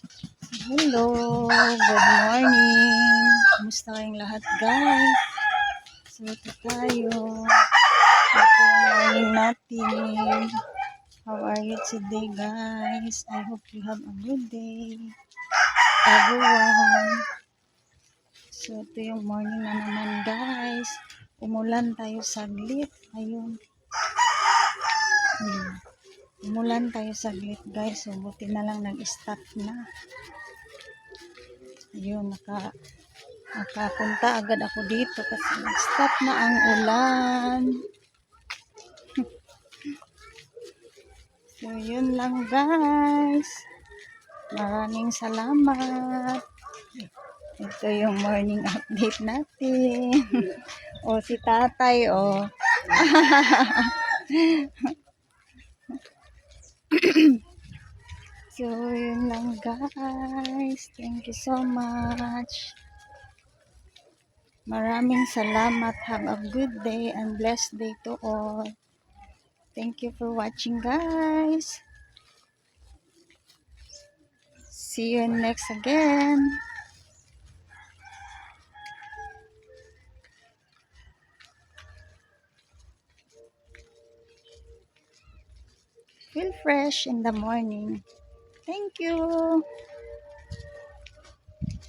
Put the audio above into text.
Hello, good morning. Kumusta kayong lahat, guys? So, ito tayo. Ito yung morning natin. How are you today, guys? I hope you have a good day, everyone. So, ito yung morning na naman, guys. Umulan tayo saglit. Ayun. Umulan tayo saglit, guys. So, buti na lang nag-stop na. Ayun, nakapunta agad ako dito kasi nag-stop na ang ulan. So, yun lang, guys. Maraming salamat. Ito yung morning update natin. O, si tatay, o. So, yun lang, guys. Thank you so much. Maraming salamat. Have a good day and blessed day to all. Thank you for watching, guys. See you next again. Feel fresh in the morning. Thank you.